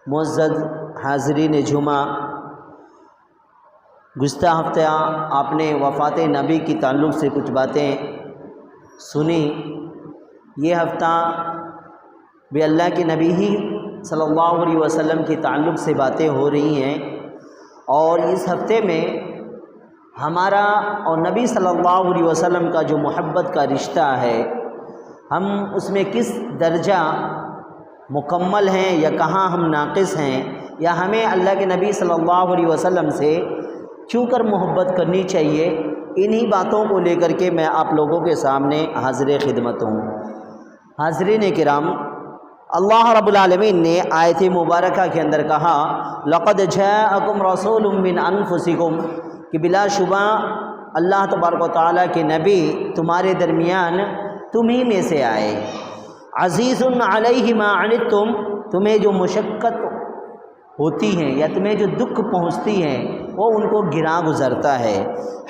معزز حاضرین جمعہ، گزشتہ ہفتہ آپ نے وفات نبی کی تعلق سے کچھ باتیں سنی۔ یہ ہفتہ بھی اللہ کے نبی ہی صلی اللہ علیہ وسلم کے تعلق سے باتیں ہو رہی ہیں، اور اس ہفتے میں ہمارا اور نبی صلی اللہ علیہ وسلم کا جو محبت کا رشتہ ہے، ہم اس میں کس درجہ مکمل ہیں یا کہاں ہم ناقص ہیں، یا ہمیں اللہ کے نبی صلی اللہ علیہ وسلم سے کیوں کر محبت کرنی چاہیے، انہی باتوں کو لے کر کے میں آپ لوگوں کے سامنے حاضر خدمت ہوں۔ حاضرین کرام، اللہ رب العالمین نے آیت مبارکہ کے اندر کہا لقد جاءکم رسول من انفسکم، کہ بلا شبہ اللہ تبارک و تعالیٰ کے نبی تمہارے درمیان تمہیں میں سے آئے۔ عزیز علیہ ما عنتم، تمہیں جو مشقت ہوتی ہیں یا تمہیں جو دکھ پہنچتی ہیں وہ ان کو گراں گزرتا ہے۔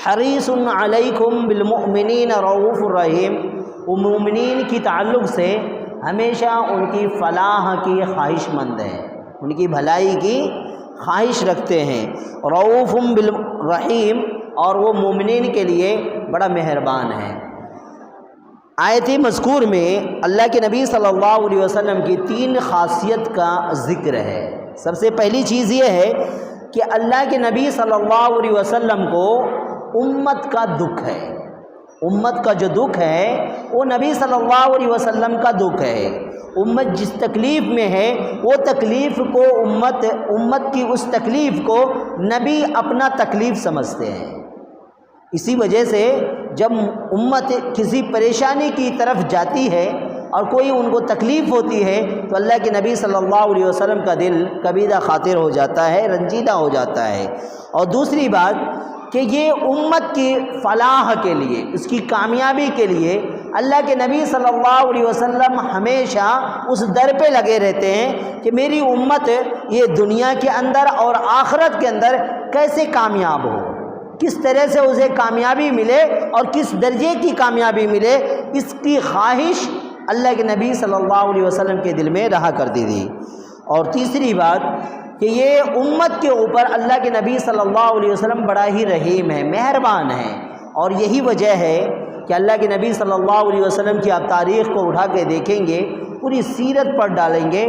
حریص علیکم بالمؤمنین رؤوف الرحیم، وہ مومنین کی تعلق سے ہمیشہ ان کی فلاح کی خواہش مند ہیں، ان کی بھلائی کی خواہش رکھتے ہیں۔ رؤوف بالرحیم، اور وہ مومنین کے لیے بڑا مہربان ہے۔ آیت مذکور میں اللہ کے نبی صلی اللہ علیہ وسلم کی 3 خاصیت کا ذکر ہے۔ سب سے پہلی چیز یہ ہے کہ اللہ کے نبی صلی اللہ علیہ وسلم کو امت کا دکھ ہے۔ امت کا جو دکھ ہے وہ نبی صلی اللہ علیہ وسلم کا دکھ ہے۔ امت جس تکلیف میں ہے وہ تکلیف کو امت کی اس تکلیف کو نبی اپنا تکلیف سمجھتے ہیں۔ اسی وجہ سے جب امت کسی پریشانی کی طرف جاتی ہے اور کوئی ان کو تکلیف ہوتی ہے تو اللہ کے نبی صلی اللہ علیہ وسلم کا دل کبیدہ خاطر ہو جاتا ہے، رنجیدہ ہو جاتا ہے۔ اور دوسری بات کہ یہ امت کی فلاح کے لیے، اس کی کامیابی کے لیے اللہ کے نبی صلی اللہ علیہ وسلم ہمیشہ اس در پہ لگے رہتے ہیں کہ میری امت یہ دنیا کے اندر اور آخرت کے اندر کیسے کامیاب ہو، کس طرح سے اسے کامیابی ملے اور کس درجے کی کامیابی ملے، اس کی خواہش اللہ کے نبی صلی اللہ علیہ وسلم کے دل میں رہا کرتی تھی۔ اور تیسری بات کہ یہ امت کے اوپر اللہ کے نبی صلی اللہ علیہ وسلم بڑا ہی رحیم ہے، مہربان ہے۔ اور یہی وجہ ہے کہ اللہ کے نبی صلی اللہ علیہ وسلم کی آپ تاریخ کو اٹھا کے دیکھیں گے، پوری سیرت پر ڈالیں گے،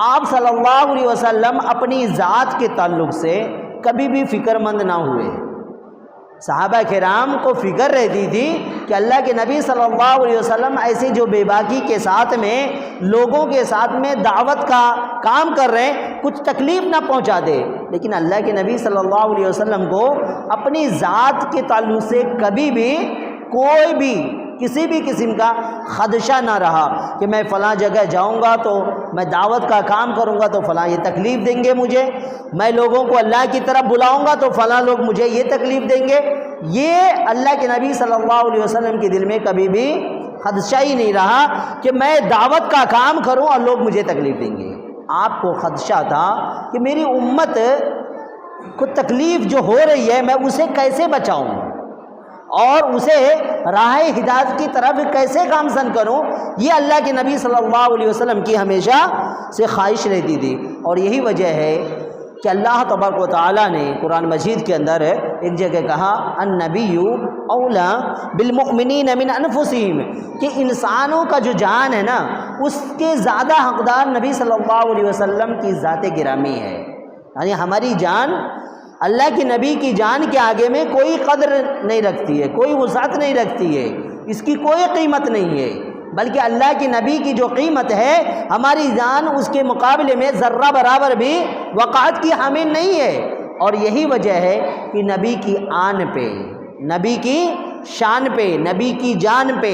آپ صلی اللہ علیہ وسلم اپنی ذات کے تعلق سے کبھی بھی فکر مند نہ ہوئے۔ صحابہ کرام کو فکر رہتی تھی کہ اللہ کے نبی صلی اللہ علیہ وسلم ایسے جو بے باکی کے ساتھ میں لوگوں کے ساتھ میں دعوت کا کام کر رہے ہیں، کچھ تکلیف نہ پہنچا دے، لیکن اللہ کے نبی صلی اللہ علیہ وسلم کو اپنی ذات کے تعلق سے کبھی بھی کوئی بھی کسی بھی قسم کا خدشہ نہ رہا کہ میں فلاں جگہ جاؤں گا تو میں دعوت کا کام کروں گا تو فلاں یہ تکلیف دیں گے مجھے، میں لوگوں کو اللہ کی طرف بلاؤں گا تو فلاں لوگ مجھے یہ تکلیف دیں گے۔ یہ اللہ کے نبی صلی اللہ علیہ وسلم کے دل میں کبھی بھی خدشہ ہی نہیں رہا کہ میں دعوت کا کام کروں اور لوگ مجھے تکلیف دیں گے۔ آپ کو خدشہ تھا کہ میری امت کو تکلیف جو ہو رہی ہے میں اسے کیسے بچاؤں اور اسے راہ ہدایت کی طرف کیسے گامزن کروں، یہ اللہ کے نبی صلی اللہ علیہ وسلم کی ہمیشہ سے خواہش رہتی تھی۔ اور یہی وجہ ہے کہ اللہ تبارک و تعالیٰ نے قرآن مجید کے اندر ایک جگہ کہا النبی اولا بالمؤمنین من انفسہم، کہ انسانوں کا جو جان ہے نا اس کے زیادہ حقدار نبی صلی اللہ علیہ وسلم کی ذات گرامی ہے۔ یعنی ہماری جان اللہ کے نبی کی جان کے آگے میں کوئی قدر نہیں رکھتی ہے، کوئی وسعت نہیں رکھتی ہے، اس کی کوئی قیمت نہیں ہے، بلکہ اللہ کے نبی کی جو قیمت ہے ہماری جان اس کے مقابلے میں ذرہ برابر بھی وقعت کی حامل نہیں ہے۔ اور یہی وجہ ہے کہ نبی کی آن پہ، نبی کی شان پہ، نبی کی جان پہ،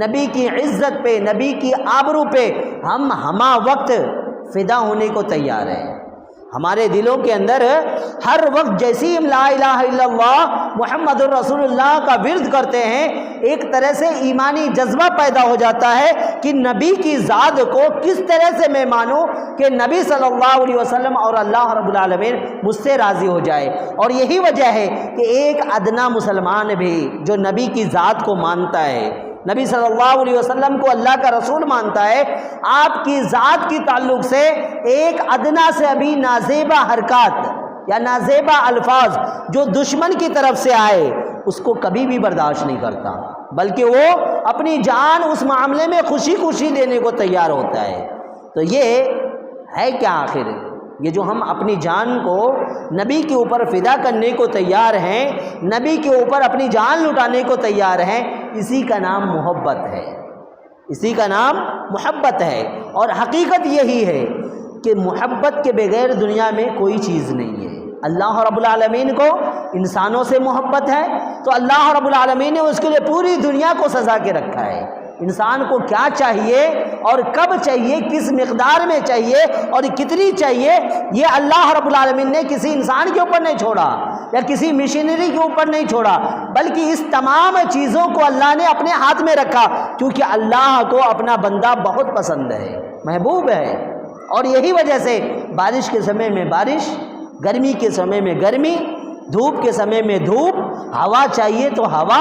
نبی کی عزت پہ، نبی کی آبرو پہ ہم ہمہ وقت فدا ہونے کو تیار ہیں۔ ہمارے دلوں کے اندر ہر وقت جیسی ہم لا الہ الا اللہ محمد الرسول اللہ کا ورد کرتے ہیں، ایک طرح سے ایمانی جذبہ پیدا ہو جاتا ہے کہ نبی کی ذات کو کس طرح سے میں مانوں کہ نبی صلی اللہ علیہ وسلم اور اللہ رب العالمین مجھ سے راضی ہو جائے۔ اور یہی وجہ ہے کہ ایک ادنا مسلمان بھی جو نبی کی ذات کو مانتا ہے، نبی صلی اللہ علیہ وسلم کو اللہ کا رسول مانتا ہے، آپ کی ذات کی تعلق سے ایک ادنا سے ابھی نازیبہ حرکات یا نازیبہ الفاظ جو دشمن کی طرف سے آئے اس کو کبھی بھی برداشت نہیں کرتا، بلکہ وہ اپنی جان اس معاملے میں خوشی خوشی دینے کو تیار ہوتا ہے۔ تو یہ ہے کیا آخر؟ یہ جو ہم اپنی جان کو نبی کے اوپر فدا کرنے کو تیار ہیں، نبی کے اوپر اپنی جان لٹانے کو تیار ہیں، اسی کا نام محبت ہے، اسی کا نام محبت ہے۔ اور حقیقت یہی ہے کہ محبت کے بغیر دنیا میں کوئی چیز نہیں ہے۔ اللہ رب العالمین کو انسانوں سے محبت ہے تو اللہ رب العالمین نے اس کے لیے پوری دنیا کو سزا کے رکھا ہے۔ انسان کو کیا چاہیے اور کب چاہیے، کس مقدار میں چاہیے اور کتنی چاہیے، یہ اللہ رب العالمین نے کسی انسان کے اوپر نہیں چھوڑا یا کسی مشینری کے اوپر نہیں چھوڑا، بلکہ اس تمام چیزوں کو اللہ نے اپنے ہاتھ میں رکھا، کیونکہ اللہ کو اپنا بندہ بہت پسند ہے، محبوب ہے۔ اور یہی وجہ سے بارش کے سمے میں بارش، گرمی کے سمے میں گرمی، دھوپ کے سمے میں دھوپ، ہوا چاہیے تو ہوا،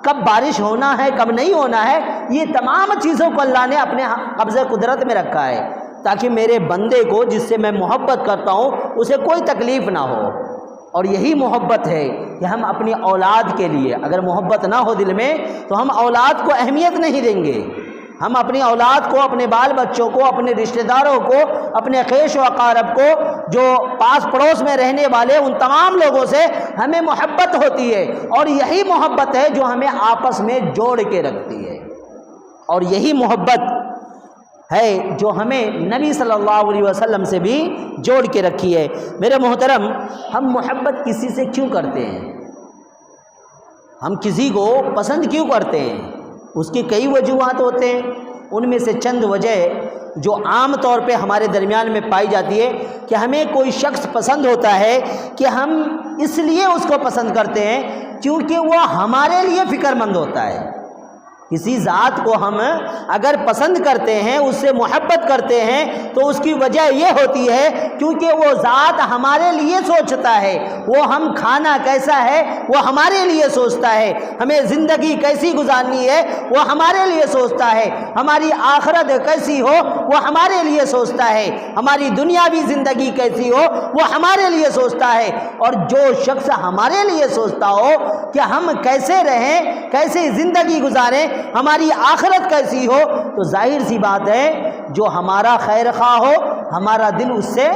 کب بارش ہونا ہے کب نہیں ہونا ہے، یہ تمام چیزوں کو اللہ نے اپنے قبضہ قدرت میں رکھا ہے تاکہ میرے بندے کو جس سے میں محبت کرتا ہوں اسے کوئی تکلیف نہ ہو۔ اور یہی محبت ہے کہ ہم اپنی اولاد کے لیے، اگر محبت نہ ہو دل میں تو ہم اولاد کو اہمیت نہیں دیں گے، ہم اپنی اولاد کو، اپنے بال بچوں کو، اپنے رشتہ داروں کو، اپنے خیش و اقارب کو، جو پاس پڑوس میں رہنے والے ان تمام لوگوں سے ہمیں محبت ہوتی ہے، اور یہی محبت ہے جو ہمیں آپس میں جوڑ کے رکھتی ہے، اور یہی محبت ہے جو ہمیں نبی صلی اللہ علیہ وسلم سے بھی جوڑ کے رکھی ہے۔ میرے محترم، ہم محبت کسی سے کیوں کرتے ہیں؟ ہم کسی کو پسند کیوں کرتے ہیں؟ اس کی کئی وجوہات ہوتے ہیں، ان میں سے چند وجہ جو عام طور پہ ہمارے درمیان میں پائی جاتی ہے کہ ہمیں کوئی شخص پسند ہوتا ہے کہ ہم اس لیے اس کو پسند کرتے ہیں کیونکہ وہ ہمارے لیے فکر مند ہوتا ہے۔ کسی ذات کو ہم اگر پسند کرتے ہیں، اس سے محبت کرتے ہیں، تو اس کی وجہ یہ ہوتی ہے کیونکہ وہ ذات ہمارے لیے سوچتا ہے، وہ ہم کھانا کیسا ہے وہ ہمارے لیے سوچتا ہے، ہمیں زندگی کیسی گزارنی ہے وہ ہمارے لیے سوچتا ہے، ہماری آخرت کیسی ہو وہ ہمارے لیے سوچتا ہے، ہماری دنیاوی زندگی کیسی ہو وہ ہمارے لیے سوچتا ہے۔ اور جو شخص ہمارے لیے سوچتا ہو کہ ہم کیسے رہیں، کیسے زندگی گزاریں، ہماری آخرت کیسی ہو، تو ظاہر سی بات ہے جو ہمارا خیر خواہ ہو، ہمارا دل اس سے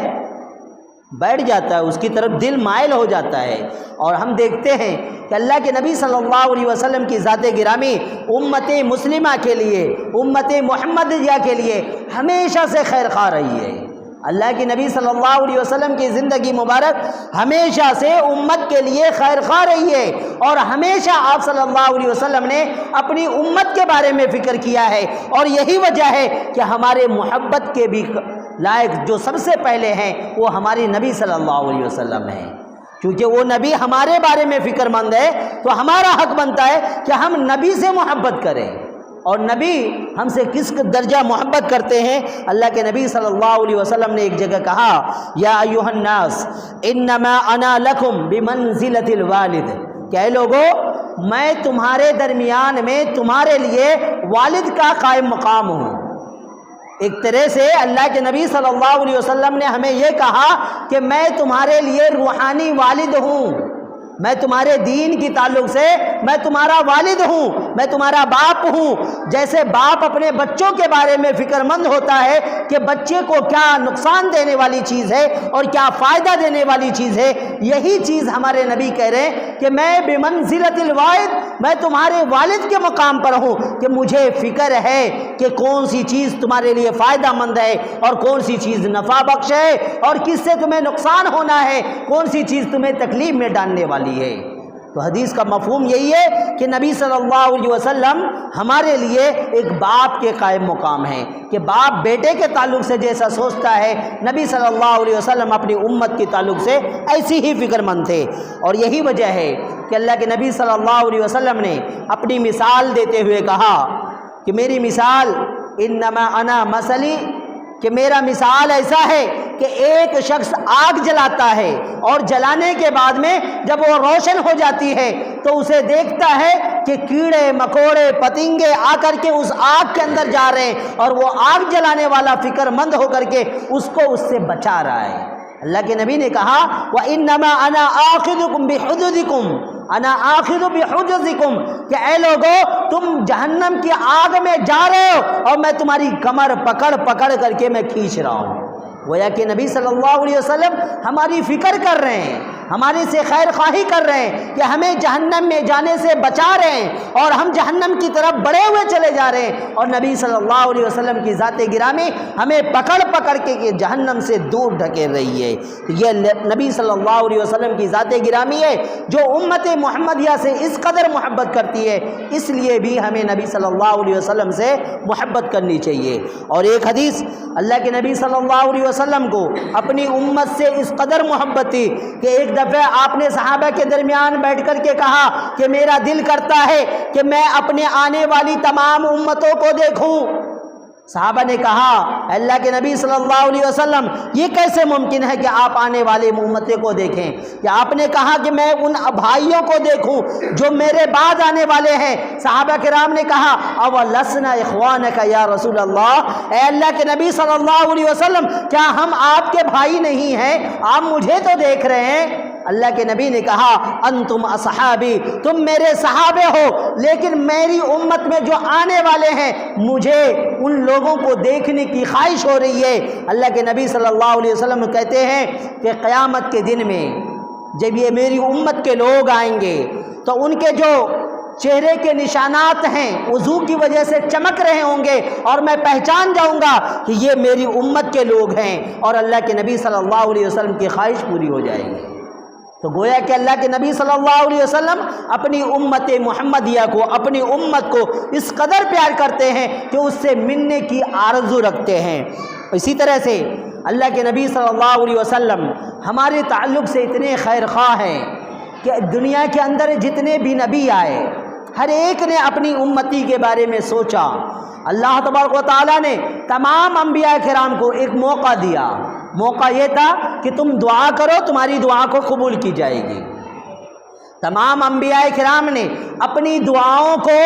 بیٹھ جاتا ہے، اس کی طرف دل مائل ہو جاتا ہے۔ اور ہم دیکھتے ہیں کہ اللہ کے نبی صلی اللہ علیہ وسلم کی ذات گرامی امت مسلمہ کے لیے، امت محمدیہ کے لیے ہمیشہ سے خیر خواہ رہی ہے۔ اللہ کے نبی صلی اللہ علیہ وسلم کی زندگی مبارک ہمیشہ سے امت کے لیے خیر خواہ رہی ہے، اور ہمیشہ آپ صلی اللہ علیہ وسلم نے اپنی امت کے بارے میں فکر کیا ہے، اور یہی وجہ ہے کہ ہمارے محبت کے بھی لائق جو سب سے پہلے ہیں وہ ہماری نبی صلی اللہ علیہ وسلم ہیں، کیونکہ وہ نبی ہمارے بارے میں فکر مند ہے، تو ہمارا حق بنتا ہے کہ ہم نبی سے محبت کریں۔ اور نبی ہم سے کس درجہ محبت کرتے ہیں؟ اللہ کے نبی صلی اللہ علیہ وسلم نے ایک جگہ کہا، یا ایھا الناس انما انا لکم بمنزلۃ الوالد، کہ اے لوگو میں تمہارے درمیان میں تمہارے لیے والد کا قائم مقام ہوں۔ ایک طرح سے اللہ کے نبی صلی اللہ علیہ وسلم نے ہمیں یہ کہا کہ میں تمہارے لیے روحانی والد ہوں، میں تمہارے دین کی تعلق سے میں تمہارا والد ہوں، میں تمہارا باپ ہوں۔ جیسے باپ اپنے بچوں کے بارے میں فکر مند ہوتا ہے کہ بچے کو کیا نقصان دینے والی چیز ہے اور کیا فائدہ دینے والی چیز ہے، یہی چیز ہمارے نبی کہہ رہے ہیں کہ میں بمنزلۃ الوالد، میں تمہارے والد کے مقام پر ہوں، کہ مجھے فکر ہے کہ کون سی چیز تمہارے لیے فائدہ مند ہے اور کون سی چیز نفع بخش ہے، اور کس سے تمہیں نقصان ہونا ہے، کون سی چیز تمہیں تکلیف میں ڈالنے والی ہے۔ تو حدیث کا مفہوم یہی ہے کہ نبی صلی اللہ علیہ وسلم ہمارے لیے ایک باپ کے قائم مقام ہیں، کہ باپ بیٹے کے تعلق سے جیسا سوچتا ہے، نبی صلی اللہ علیہ وسلم اپنی امت کے تعلق سے ایسی ہی فکر مند تھے۔ اور یہی وجہ ہے کہ اللہ کے نبی صلی اللہ علیہ وسلم نے اپنی مثال دیتے ہوئے کہا کہ میری مثال انما انا مثلی، کہ میرا مثال ایسا ہے کہ ایک شخص آگ جلاتا ہے اور جلانے کے بعد میں جب وہ روشن ہو جاتی ہے تو اسے دیکھتا ہے کہ کیڑے مکوڑے پتنگے آ کر کے اس آگ کے اندر جا رہے ہیں اور وہ آگ جلانے والا فکر مند ہو کر کے اس کو اس سے بچا رہا ہے۔ اللہ کے نبی نے کہا وَإِنَّمَا أَنَا آخِذُكُمْ بِحُجُزِكُمْ انا آخذ بحجزکم، کہ اے لوگو تم جہنم کی آگ میں جا رہے ہو اور میں تمہاری کمر پکڑ پکڑ کر کے میں کھینچ رہا ہوں۔ گویا کہ نبی صلی اللہ علیہ وسلم ہماری فکر کر رہے ہیں، ہمارے سے خیر خواہی کر رہے ہیں کہ ہمیں جہنم میں جانے سے بچا رہے ہیں اور ہم جہنم کی طرف بڑھے ہوئے چلے جا رہے ہیں، اور نبی صلی اللہ علیہ وسلم کی ذات گرامی ہمیں پکڑ پکڑ کے کہ جہنم سے دور ڈھکیل رہی ہے۔ یہ نبی صلی اللہ علیہ وسلم کی ذات گرامی ہے جو امت محمدیہ سے اس قدر محبت کرتی ہے، اس لیے بھی ہمیں نبی صلی اللہ علیہ وسلم سے محبت کرنی چاہیے۔ اور ایک حدیث، اللہ کے نبی صلی اللہ علیہ وسلم کو اپنی امت سے اس قدر محبت تھی کہ ایک دفعہ آپ نے صحابہ کے درمیان بیٹھ کر کے کہا کہ میرا دل کرتا ہے کہ میں اپنے آنے والی تمام امتوں کو دیکھوں۔ صحابہ نے کہا اللہ کے نبی صلی اللہ علیہ وسلم یہ کیسے ممکن ہے کہ آپ آنے والے امتوں کو دیکھیں؟ کہ آپ نے کہا کہ میں ان بھائیوں کو دیکھوں جو میرے بعد آنے والے ہیں۔ صحابہ کرام نے کہا اولسنا اخوانک یا رسول اللہ، اے اللہ کے نبی صلی اللہ علیہ وسلم کیا ہم آپ کے بھائی نہیں ہیں؟ آپ مجھے تو دیکھ رہے ہیں۔ اللہ کے نبی نے کہا انتم اصحابی، تم میرے صحابے ہو، لیکن میری امت میں جو آنے والے ہیں مجھے ان لوگوں کو دیکھنے کی خواہش ہو رہی ہے۔ اللہ کے نبی صلی اللہ علیہ وسلم کہتے ہیں کہ قیامت کے دن میں جب یہ میری امت کے لوگ آئیں گے تو ان کے جو چہرے کے نشانات ہیں وضو کی وجہ سے چمک رہے ہوں گے اور میں پہچان جاؤں گا کہ یہ میری امت کے لوگ ہیں، اور اللہ کے نبی صلی اللہ علیہ وسلم کی خواہش پوری ہو جائے گی۔ تو گویا کہ اللہ کے نبی صلی اللہ علیہ وسلم اپنی امت محمدیہ کو، اپنی امت کو اس قدر پیار کرتے ہیں کہ اس سے ملنے کی آرزو رکھتے ہیں۔ اسی طرح سے اللہ کے نبی صلی اللہ علیہ وسلم ہمارے تعلق سے اتنے خیر خواہ ہیں کہ دنیا کے اندر جتنے بھی نبی آئے ہر ایک نے اپنی امتی کے بارے میں سوچا۔ اللہ تبارک و تعالیٰ نے تمام انبیاء کرام کو ایک موقع دیا، موقع یہ تھا کہ تم دعا کرو، تمہاری دعا کو قبول کی جائے گی۔ تمام انبیاء کرام نے اپنی دعاؤں کو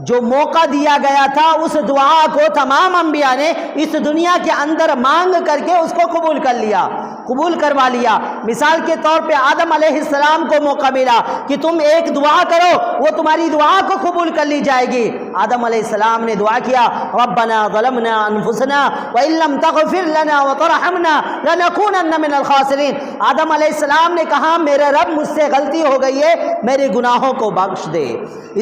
جو موقع دیا گیا تھا اس دعا کو تمام انبیاء نے اس دنیا کے اندر مانگ کر کے اس کو قبول کر لیا، قبول کروا لیا۔ مثال کے طور پہ آدم علیہ السلام کو موقع ملا کہ تم ایک دعا کرو، وہ تمہاری دعا کو قبول کر لی جائے گی۔ آدم علیہ السلام نے دعا کیا ربنا ظلمنا انفسنا وان لم تغفر لنا وترحمنا لنکونن من الخاسرین۔ آدم علیہ السلام نے کہا میرے رب مجھ سے غلطی ہو گئی ہے، میرے گناہوں کو بخش دے۔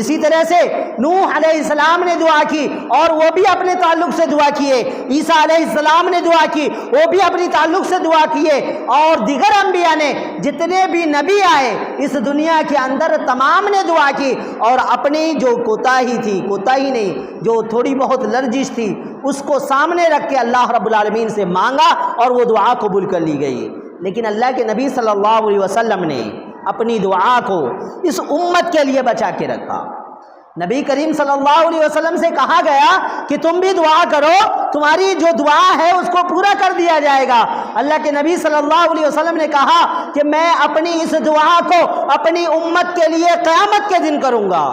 اسی طرح سے نوح علیہ السلام نے دعا کی اور وہ بھی اپنے تعلق سے دعا کیے۔ عیسیٰ علیہ السلام نے دعا کی، وہ بھی اپنی تعلق سے دعا کیے، اور دیگر انبیاء نے جتنے بھی نبی آئے اس دنیا کے اندر تمام نے دعا کی، اور اپنی جو کوتاہی تھی، کوتاہی نہیں، جو تھوڑی بہت لرزش تھی اس کو سامنے رکھ کے اللہ رب العالمین سے مانگا اور وہ دعا قبول کر لی گئی۔ لیکن اللہ کے نبی صلی اللہ علیہ وسلم نے اپنی دعا کو اس امت کے لیے بچا کے رکھا۔ نبی کریم صلی اللہ علیہ وسلم سے کہا گیا کہ تم بھی دعا کرو، تمہاری جو دعا ہے اس کو پورا کر دیا جائے گا۔ اللہ کے نبی صلی اللہ علیہ وسلم نے کہا کہ میں اپنی اس دعا کو اپنی امت کے لیے قیامت کے دن کروں گا۔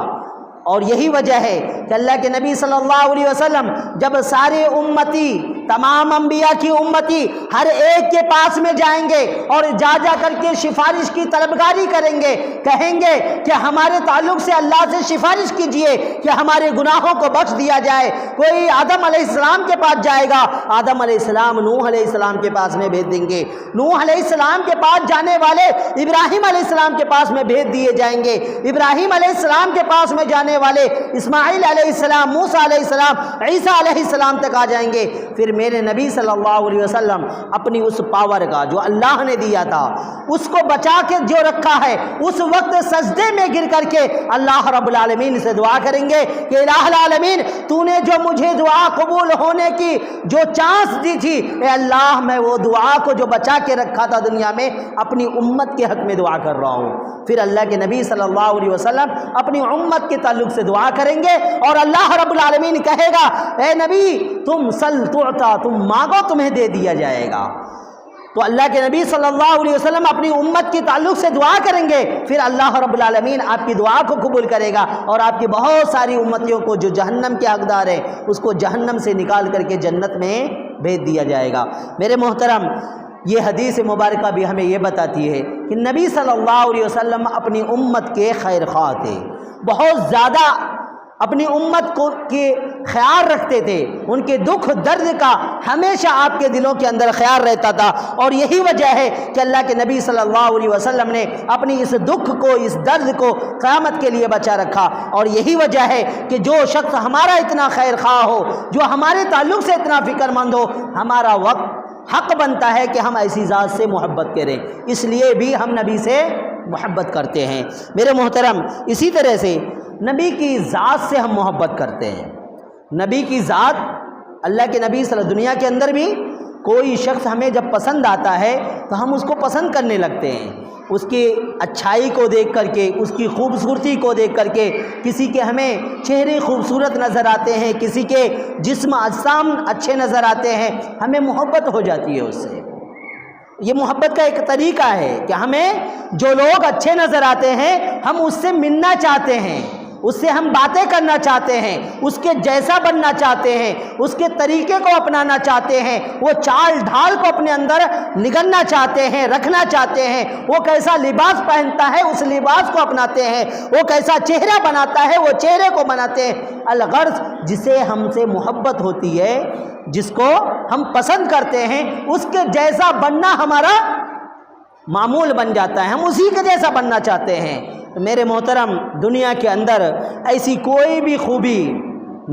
اور یہی وجہ ہے کہ اللہ کے نبی صلی اللہ علیہ وسلم جب سارے امتی، تمام انبیاء کی امتی ہر ایک کے پاس میں جائیں گے اور جا جا کر کے سفارش کی طلبگاری کریں گے، کہیں گے کہ ہمارے تعلق سے اللہ سے سفارش کیجئے کہ ہمارے گناہوں کو بخش دیا جائے۔ کوئی آدم علیہ السلام کے پاس جائے گا، آدم علیہ السلام نوح علیہ السلام کے پاس میں بھیج دیں گے، نوح علیہ السلام کے پاس جانے والے ابراہیم علیہ السلام کے پاس میں بھیج دیے جائیں گے، ابراہیم علیہ السلام کے پاس میں جانے والے اسماعیل علیہ السلام، موسیٰ علیہ السلام، عیسیٰ علیہ السلام تک آ جائیں گے۔ پھر میرے نبی صلی اللہ علیہ وسلم اپنی اس پاور کا جو اللہ نے دیا تھا اس کو بچا کے جو رکھا ہے، اس وقت سجدے میں گر کر کے اللہ رب العالمین سے دعا کریں گے کہ الہ العالمین تو نے جو مجھے دعا قبول ہونے کی جو چانس دی تھی، اے اللہ میں وہ دعا کو جو بچا کے رکھا تھا دنیا میں اپنی امت کے حق میں دعا کر رہا ہوں۔ پھر اللہ کے نبی صلی اللہ علیہ وسلم اپنی امت کے تعلق سے دعا کریں گے اور اللہ رب العالمین کہے گا اے نبی تم سل تعطا، تم مانگو تمہیں دے دیا جائے گا۔ تو اللہ کے نبی صلی اللہ علیہ وسلم اپنی امت کے تعلق سے دعا کریں گے، پھر اللہ رب العالمین آپ کی دعا کو قبول کرے گا اور آپ کی بہت ساری امتیوں کو جو جہنم کے حقدار ہیں اس کو جہنم سے نکال کر کے جنت میں بھیج دیا جائے گا۔ میرے محترم، یہ حدیث مبارکہ بھی ہمیں یہ بتاتی ہے کہ نبی صلی اللہ علیہ وسلم اپنی امت کے خیر خواہ تھے، بہت زیادہ اپنی امت کو کے خیال رکھتے تھے، ان کے دکھ درد کا ہمیشہ آپ کے دلوں کے اندر خیال رہتا تھا، اور یہی وجہ ہے کہ اللہ کے نبی صلی اللہ علیہ وسلم نے اپنی اس دکھ کو، اس درد کو قیامت کے لیے بچا رکھا۔ اور یہی وجہ ہے کہ جو شخص ہمارا اتنا خیر خواہ ہو، جو ہمارے تعلق سے اتنا فکر مند ہو، ہمارا وقت حق بنتا ہے کہ ہم ایسی ذات سے محبت کریں، اس لیے بھی ہم نبی سے محبت کرتے ہیں۔ میرے محترم، اسی طرح سے نبی کی ذات سے ہم محبت کرتے ہیں۔ نبی کی ذات، اللہ کے نبی صلی اللہ دنیا کے اندر بھی کوئی شخص ہمیں جب پسند آتا ہے تو ہم اس کو پسند کرنے لگتے ہیں، اس کی اچھائی کو دیکھ کر کے، اس کی خوبصورتی کو دیکھ کر کے۔ کسی کے ہمیں چہرے خوبصورت نظر آتے ہیں، کسی کے جسم اجسام اچھے نظر آتے ہیں، ہمیں محبت ہو جاتی ہے اس سے۔ یہ محبت کا ایک طریقہ ہے کہ ہمیں جو لوگ اچھے نظر آتے ہیں ہم اس سے ملنا چاہتے ہیں، اس سے ہم باتیں کرنا چاہتے ہیں، اس کے جیسا بننا چاہتے ہیں، اس کے طریقے کو اپنانا چاہتے ہیں، وہ چال ڈھال کو اپنے اندر نگلنا چاہتے ہیں، رکھنا چاہتے ہیں، وہ کیسا لباس پہنتا ہے اس لباس کو اپناتے ہیں، وہ کیسا چہرہ بناتا ہے وہ چہرے کو بناتے ہیں۔ الغرض جسے ہم سے محبت ہوتی ہے، جس کو ہم پسند کرتے ہیں، اس کے جیسا بننا ہمارا معمول بن جاتا ہے، ہم اسی کے جیسا بننا چاہتے ہیں۔ تو میرے محترم، دنیا کے اندر ایسی کوئی بھی خوبی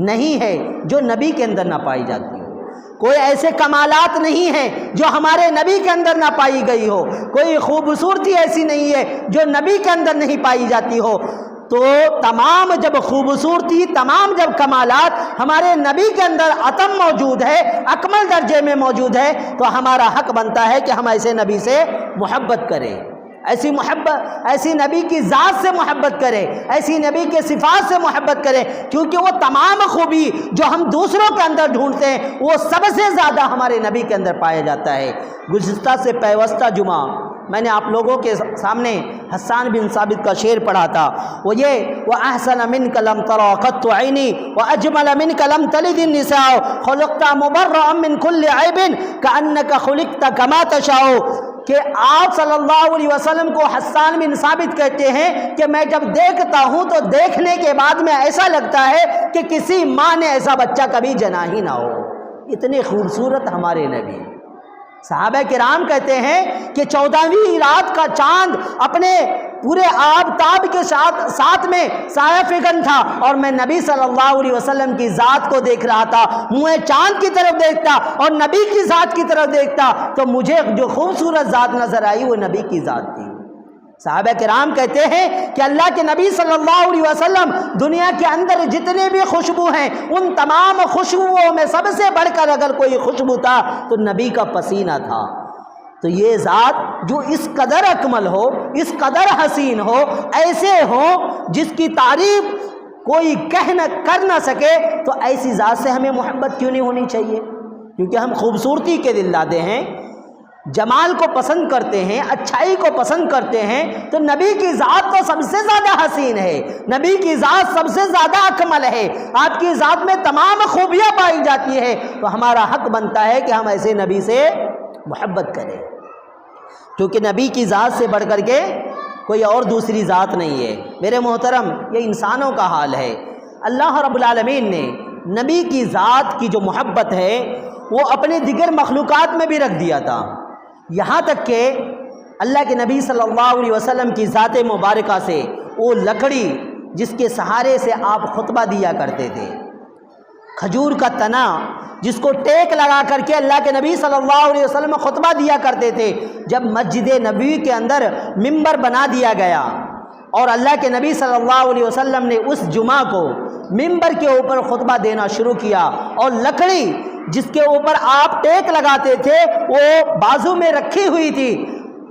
نہیں ہے جو نبی کے اندر نہ پائی جاتی ہو، کوئی ایسے کمالات نہیں ہیں جو ہمارے نبی کے اندر نہ پائی گئی ہو، کوئی خوبصورتی ایسی نہیں ہے جو نبی کے اندر نہیں پائی جاتی ہو۔ تو تمام جب خوبصورتی، تمام جب کمالات ہمارے نبی کے اندر اتم موجود ہے، اکمل درجے میں موجود ہے، تو ہمارا حق بنتا ہے کہ ہم ایسے نبی سے محبت کریں، ایسی نبی کی ذات سے محبت کریں، ایسی نبی کے صفات سے محبت کریں، کیونکہ وہ تمام خوبی جو ہم دوسروں کے اندر ڈھونڈتے ہیں وہ سب سے زیادہ ہمارے نبی کے اندر پایا جاتا ہے۔ گزشتہ سے پیوستہ جمعہ میں نے آپ لوگوں کے سامنے حسان بن ثابت کا شعر پڑھا تھا، وہ یہ وَأَحْسَنَ مِنْكَ لَمْ تَرَ قَطُّ عَيْنِي وَأَجْمَلَ مِنْكَ لَمْ تَلِدِ النِّسَاءُ خُلِقْتَ مُبَرَّأً مِنْ كُلِّ عَيْبٍ كَأَنَّكَ خُلِقْتَ كَمَا تَشَاءُ۔ کہ آپ صلی اللہ علیہ وسلم کو حسان بن ثابت کہتے ہیں کہ میں جب دیکھتا ہوں تو دیکھنے کے بعد میں ایسا لگتا ہے کہ کسی ماں نے ایسا بچہ کبھی جنا ہی نہ ہو، اتنے خوبصورت ہمارے نبی۔ صحابہ کرام کہتے ہیں کہ 14ویں رات کا چاند اپنے پورے آفتاب کے ساتھ میں سایہ فگن تھا، اور میں نبی صلی اللہ علیہ وسلم کی ذات کو دیکھ رہا تھا، منہ چاند کی طرف دیکھتا اور نبی کی ذات کی طرف دیکھتا تو مجھے جو خوبصورت ذات نظر آئی وہ نبی کی ذات تھی۔ صحابہ کرام کہتے ہیں کہ اللہ کے نبی صلی اللہ علیہ وسلم دنیا کے اندر جتنے بھی خوشبو ہیں ان تمام خوشبوؤں میں سب سے بڑھ کر اگر کوئی خوشبو تھا تو نبی کا پسینہ تھا۔ تو یہ ذات جو اس قدر اکمل ہو، اس قدر حسین ہو، ایسے ہو جس کی تعریف کوئی کر نہ سکے، تو ایسی ذات سے ہمیں محبت کیوں نہیں ہونی چاہیے؟ کیونکہ ہم خوبصورتی کے دل دادے ہیں، جمال کو پسند کرتے ہیں، اچھائی کو پسند کرتے ہیں، تو نبی کی ذات تو سب سے زیادہ حسین ہے، نبی کی ذات سب سے زیادہ اکمل ہے، آپ کی ذات میں تمام خوبیاں پائی جاتی ہے، تو ہمارا حق بنتا ہے کہ ہم ایسے نبی سے محبت کریں، کیونکہ نبی کی ذات سے بڑھ کر کے کوئی اور دوسری ذات نہیں ہے۔ میرے محترم، یہ انسانوں کا حال ہے، اللہ رب العالمین نے نبی کی ذات کی جو محبت ہے وہ اپنے دیگر مخلوقات میں بھی رکھ دیا تھا، یہاں تک کہ اللہ کے نبی صلی اللہ علیہ وسلم کی ذات مبارکہ سے وہ لکڑی جس کے سہارے سے آپ خطبہ دیا کرتے تھے، کھجور کا تنا جس کو ٹیک لگا کر کے اللہ کے نبی صلی اللہ علیہ وسلم خطبہ دیا کرتے تھے، جب مسجد نبوی کے اندر ممبر بنا دیا گیا اور اللہ کے نبی صلی اللہ علیہ وسلم نے اس جمعہ کو ممبر کے اوپر خطبہ دینا شروع کیا، اور لکڑی جس کے اوپر آپ ٹیک لگاتے تھے وہ بازو میں رکھی ہوئی تھی،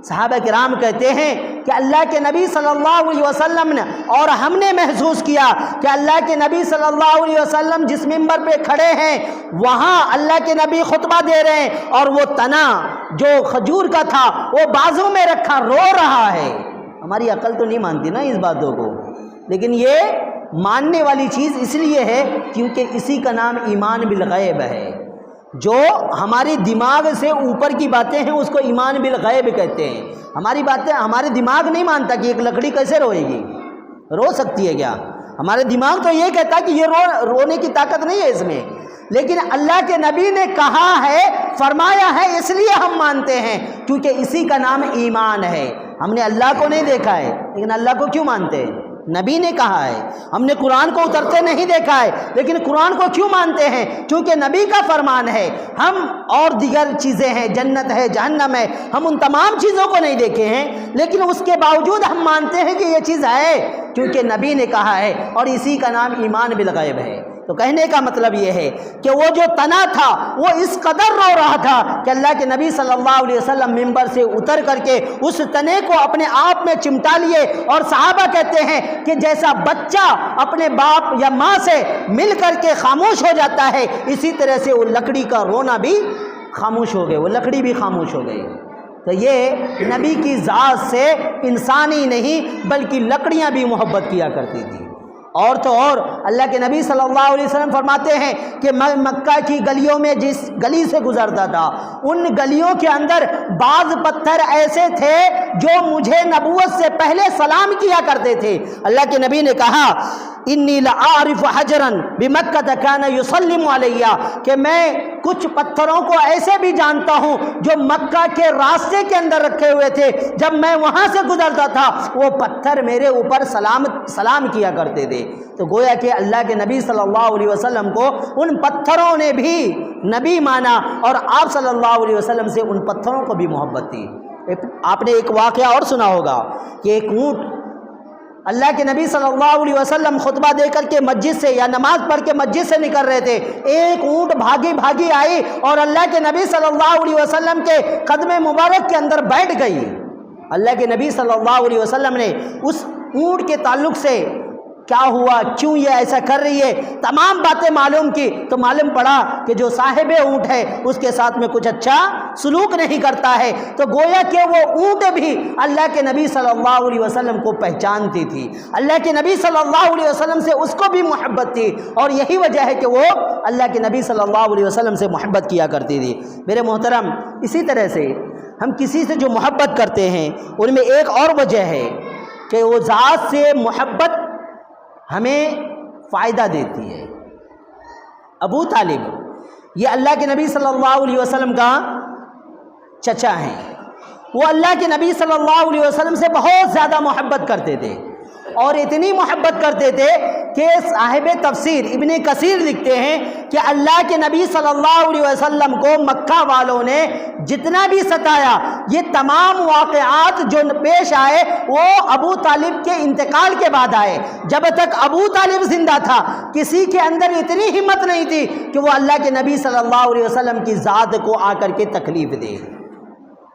صحابہ کرام کہتے ہیں کہ اللہ کے نبی صلی اللہ علیہ وسلم نے اور ہم نے محسوس کیا کہ اللہ کے نبی صلی اللہ علیہ وسلم جس ممبر پہ کھڑے ہیں وہاں اللہ کے نبی خطبہ دے رہے ہیں، اور وہ تنا جو کھجور کا تھا وہ بازو میں رکھا رو رہا ہے۔ ہماری عقل تو نہیں مانتی نا اس باتوں کو، لیکن یہ ماننے والی چیز اس لیے ہے کیونکہ اسی کا نام ایمان بالغیب ہے۔ جو ہماری دماغ سے اوپر کی باتیں ہیں اس کو ایمان بالغیب کہتے ہیں۔ ہماری باتیں ہمارے دماغ نہیں مانتا کہ ایک لکڑی کیسے روئے گی، رو سکتی ہے کیا؟ ہمارے دماغ تو یہ کہتا ہے کہ یہ رونے کی طاقت نہیں ہے اس میں، لیکن اللہ کے نبی نے کہا ہے، فرمایا ہے، اس لیے ہم مانتے ہیں کیونکہ اسی کا نام ایمان ہے۔ ہم نے اللہ کو نہیں دیکھا ہے لیکن اللہ کو کیوں مانتے ہیں؟ نبی نے کہا ہے۔ ہم نے قرآن کو اترتے نہیں دیکھا ہے لیکن قرآن کو کیوں مانتے ہیں؟ کیونکہ نبی کا فرمان ہے۔ ہم اور دیگر چیزیں ہیں، جنت ہے، جہنم ہے، ہم ان تمام چیزوں کو نہیں دیکھے ہیں لیکن اس کے باوجود ہم مانتے ہیں کہ یہ چیز ہے کیونکہ نبی نے کہا ہے، اور اسی کا نام ایمان بالغیب ہے۔ تو کہنے کا مطلب یہ ہے کہ وہ جو تنا تھا وہ اس قدر رو رہا تھا کہ اللہ کے نبی صلی اللہ علیہ وسلم منبر سے اتر کر کے اس تنے کو اپنے آپ میں چمٹا لیے، اور صحابہ کہتے ہیں کہ جیسا بچہ اپنے باپ یا ماں سے مل کر کے خاموش ہو جاتا ہے، اسی طرح سے وہ لکڑی کا رونا بھی خاموش ہو گئے، وہ لکڑی بھی خاموش ہو گئی۔ تو یہ نبی کی ذات سے انسان ہی نہیں بلکہ لکڑیاں بھی محبت کیا کرتی تھی۔ اور تو اور اللہ کے نبی صلی اللہ علیہ وسلم فرماتے ہیں کہ میں مکہ کی گلیوں میں جس گلی سے گزرتا تھا ان گلیوں کے اندر بعض پتھر ایسے تھے جو مجھے نبوت سے پہلے سلام کیا کرتے تھے۔ اللہ کے نبی نے کہا انی لأعرف حجرا بمکہ کان یسلم علیہ، کہ میں کچھ پتھروں کو ایسے بھی جانتا ہوں جو مکہ کے راستے کے اندر رکھے ہوئے تھے، جب میں وہاں سے گزرتا تھا وہ پتھر میرے اوپر سلام کیا کرتے تھے۔ تو گویا کہ اللہ کے نبی صلی اللہ علیہ وسلم کو ان پتھروں نے بھی نبی مانا، اور آپ صلی اللہ علیہ وسلم سے ان پتھروں کو بھی محبت تھی۔ آپ نے ایک واقعہ اور سنا ہوگا کہ ایک اونٹ، اللہ کے نبی صلی اللہ علیہ وسلم خطبہ دے کر کے مسجد سے یا نماز پڑھ کے مسجد سے نکل رہے تھے، ایک اونٹ بھاگی بھاگی آئی اور اللہ کے نبی صلی اللہ علیہ وسلم کے قدم مبارک کے اندر بیٹھ گئی۔ اللہ کے نبی صلی اللہ علیہ وسلم نے اس اونٹ کے تعلق سے کیا ہوا، کیوں یہ ایسا کر رہی ہے، تمام باتیں معلوم کی تو معلوم پڑا کہ جو صاحب اونٹ ہے اس کے ساتھ میں کچھ اچھا سلوک نہیں کرتا ہے۔ تو گویا کہ وہ اونٹ بھی اللہ کے نبی صلی اللہ علیہ وسلم کو پہچانتی تھی، اللہ کے نبی صلی اللہ علیہ وسلم سے اس کو بھی محبت تھی، اور یہی وجہ ہے کہ وہ اللہ کے نبی صلی اللہ علیہ وسلم سے محبت کیا کرتی تھی۔ میرے محترم، اسی طرح سے ہم کسی سے جو محبت کرتے ہیں ان میں ایک اور وجہ ہے کہ وہ ذات سے محبت ہمیں فائدہ دیتی ہے۔ ابو طالب یہ اللہ کے نبی صلی اللہ علیہ وسلم کا چچا ہیں، وہ اللہ کے نبی صلی اللہ علیہ وسلم سے بہت زیادہ محبت کرتے تھے، اور اتنی محبت کرتے تھے کہ صاحب تفسیر ابن کثیر لکھتے ہیں کہ اللہ کے نبی صلی اللہ علیہ وسلم کو مکہ والوں نے جتنا بھی ستایا، یہ تمام واقعات جو پیش آئے وہ ابو طالب کے انتقال کے بعد آئے۔ جب تک ابو طالب زندہ تھا کسی کے اندر اتنی ہمت نہیں تھی کہ وہ اللہ کے نبی صلی اللہ علیہ وسلم کی ذات کو آ کر کے تکلیف دے۔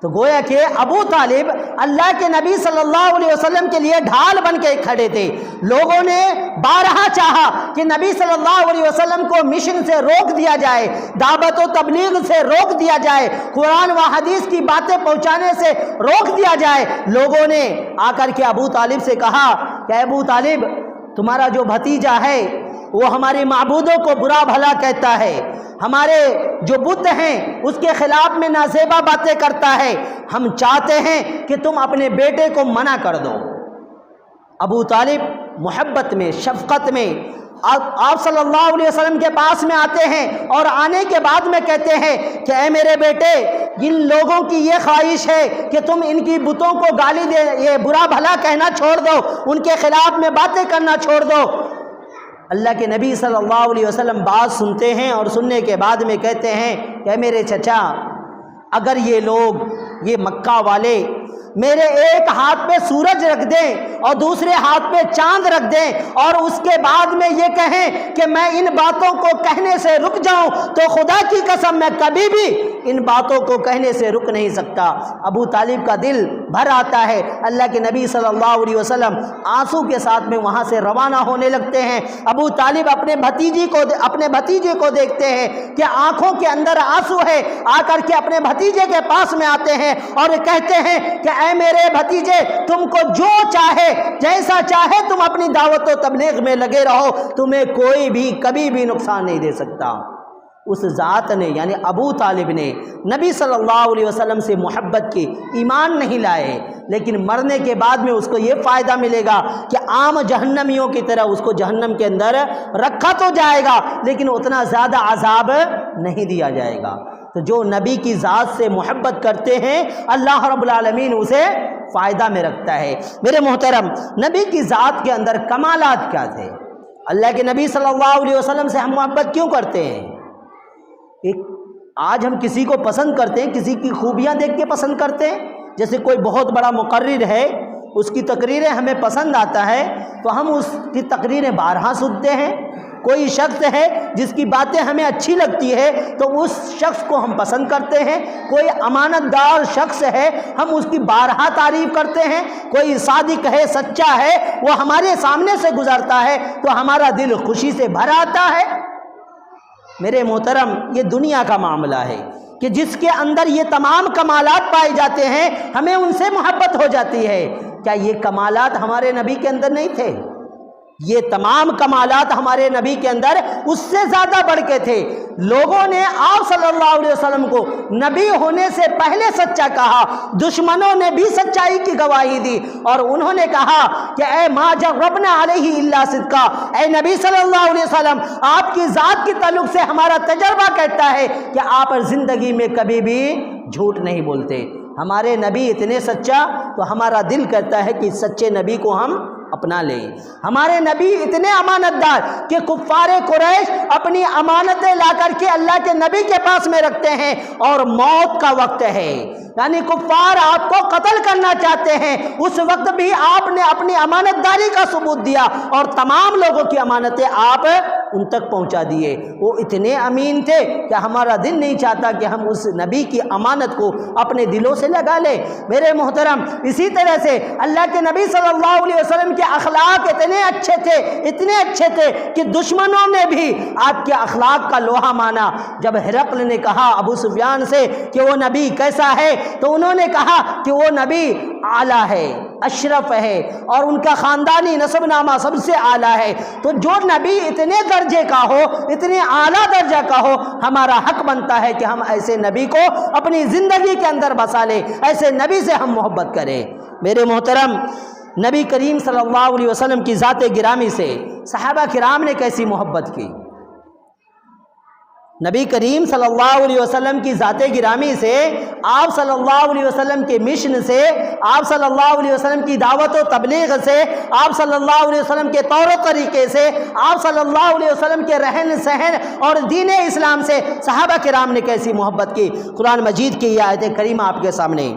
تو گویا کہ ابو طالب اللہ کے نبی صلی اللہ علیہ وسلم کے لیے ڈھال بن کے کھڑے تھے۔ لوگوں نے بارہا چاہا کہ نبی صلی اللہ علیہ وسلم کو مشن سے روک دیا جائے، دعوت و تبلیغ سے روک دیا جائے، قرآن و حدیث کی باتیں پہنچانے سے روک دیا جائے۔ لوگوں نے آ کر کے ابو طالب سے کہا کہ ابو طالب، تمہارا جو بھتیجا ہے وہ ہمارے معبودوں کو برا بھلا کہتا ہے، ہمارے جو بت ہیں اس کے خلاف میں نازیبا باتیں کرتا ہے، ہم چاہتے ہیں کہ تم اپنے بیٹے کو منع کر دو۔ ابو طالب محبت میں، شفقت میں آپ صلی اللہ علیہ وسلم کے پاس میں آتے ہیں، اور آنے کے بعد میں کہتے ہیں کہ اے میرے بیٹے، ان لوگوں کی یہ خواہش ہے کہ تم ان کی بتوں کو گالی دے، یہ برا بھلا کہنا چھوڑ دو، ان کے خلاف میں باتیں کرنا چھوڑ دو۔ اللہ کے نبی صلی اللہ علیہ وسلم بات سنتے ہیں، اور سننے کے بعد میں کہتے ہیں کہ میرے چچا، اگر یہ لوگ، یہ مکہ والے میرے ایک ہاتھ پہ سورج رکھ دیں اور دوسرے ہاتھ پہ چاند رکھ دیں اور اس کے بعد میں یہ کہیں کہ میں ان باتوں کو کہنے سے رک جاؤں، تو خدا کی قسم میں کبھی بھی ان باتوں کو کہنے سے رک نہیں سکتا۔ ابو طالب کا دل بھر آتا ہے۔ اللہ کے نبی صلی اللہ علیہ وسلم آنسو کے ساتھ میں وہاں سے روانہ ہونے لگتے ہیں۔ ابو طالب اپنے بھتیجے کو دیکھتے ہیں کہ آنکھوں کے اندر آنسو ہے، آ کر کے اپنے بھتیجے کے پاس میں آتے ہیں اور کہتے ہیں کہ اے میرے بھتیجے، تم کو جو چاہے جیسا چاہے تم اپنی دعوت و تبلیغ میں لگے رہو، تمہیں کوئی بھی کبھی بھی نقصان نہیں دے سکتا۔ اس ذات نے یعنی ابو طالب نے نبی صلی اللہ علیہ وسلم سے محبت کی، ایمان نہیں لائے، لیکن مرنے کے بعد میں اس کو یہ فائدہ ملے گا کہ عام جہنمیوں کی طرح اس کو جہنم کے اندر رکھا تو جائے گا لیکن اتنا زیادہ عذاب نہیں دیا جائے گا۔ تو جو نبی کی ذات سے محبت کرتے ہیں اللہ رب العالمین اسے فائدہ میں رکھتا ہے۔ میرے محترم، نبی کی ذات کے اندر کمالات کیا تھے؟ اللہ کے نبی صلی اللہ علیہ وسلم سے ہم محبت کیوں کرتے ہیں؟ آج ہم کسی کو پسند کرتے ہیں، کسی کی خوبیاں دیکھ کے پسند کرتے ہیں۔ جیسے کوئی بہت بڑا مقرر ہے، اس کی تقریریں ہمیں پسند آتا ہے تو ہم اس کی تقریریں بارہا سنتے ہیں۔ کوئی شخص ہے جس کی باتیں ہمیں اچھی لگتی ہے تو اس شخص کو ہم پسند کرتے ہیں۔ کوئی امانت دار شخص ہے، ہم اس کی بارہا تعریف کرتے ہیں۔ کوئی صادق ہے، سچا ہے، وہ ہمارے سامنے سے گزرتا ہے تو ہمارا دل خوشی سے بھر آتا ہے۔ میرے محترم، یہ دنیا کا معاملہ ہے کہ جس کے اندر یہ تمام کمالات پائے جاتے ہیں ہمیں ان سے محبت ہو جاتی ہے۔ کیا یہ کمالات ہمارے نبی کے اندر نہیں تھے؟ یہ تمام کمالات ہمارے نبی کے اندر اس سے زیادہ بڑھ کے تھے۔ لوگوں نے آپ صلی اللہ علیہ وسلم کو نبی ہونے سے پہلے سچا کہا، دشمنوں نے بھی سچائی کی گواہی دی اور انہوں نے کہا کہ اے ما جربنا علیہ الا صدقا، اے نبی صلی اللہ علیہ وسلم، آپ کی ذات کے تعلق سے ہمارا تجربہ کہتا ہے کہ آپ زندگی میں کبھی بھی جھوٹ نہیں بولتے۔ ہمارے نبی اتنے سچا تو ہمارا دل کرتا ہے کہ سچے نبی کو ہم اپنا لیں۔ ہمارے نبی اتنے امانت دار کہ کفار قریش اپنی امانتیں لا کر کے اللہ کے نبی کے پاس میں رکھتے ہیں اور موت کا وقت ہے، یعنی کفار آپ کو قتل کرنا چاہتے ہیں، اس وقت بھی آپ نے اپنی امانت داری کا ثبوت دیا اور تمام لوگوں کی امانتیں آپ ان تک پہنچا دیے۔ وہ اتنے امین تھے کہ ہمارا دل نہیں چاہتا کہ ہم اس نبی کی امانت کو اپنے دلوں سے لگا لیں۔ میرے محترم، اسی طرح سے اللہ کے نبی صلی اللہ علیہ وسلم کے اخلاق اتنے اچھے تھے کہ دشمنوں نے بھی آپ کے اخلاق کا لوہا مانا۔ جب ہرقل نے کہا ابو سفیان سے کہ وہ نبی کیسا ہے تو انہوں نے کہا کہ وہ نبی اعلیٰ ہے، اشرف ہے اور ان کا خاندانی نسب نامہ سب سے اعلیٰ ہے۔ تو جو نبی اتنے درجے کا ہو، اتنے اعلیٰ درجہ کا ہو، ہمارا حق بنتا ہے کہ ہم ایسے نبی کو اپنی زندگی کے اندر بسا لیں، ایسے نبی سے ہم محبت کریں۔ میرے محترم، نبی کریم صلی اللہ علیہ وسلم کی ذات گرامی سے صحابہ کرام نے کیسی محبت کی؟ نبی کریم صلی اللہ علیہ وسلم کی ذات گرامی سے، آپ صلی اللہ علیہ وسلم کے مشن سے، آپ صلی اللہ علیہ وسلم کی دعوت و تبلیغ سے، آپ صلی اللہ علیہ وسلم کے طور و طریقے سے، آپ صلی اللہ علیہ وسلم کے رہن سہن اور دین اسلام سے صحابہ کرام نے کیسی محبت کی؟ قرآن مجید کی یہ آیت کریمہ آپ کے سامنے۔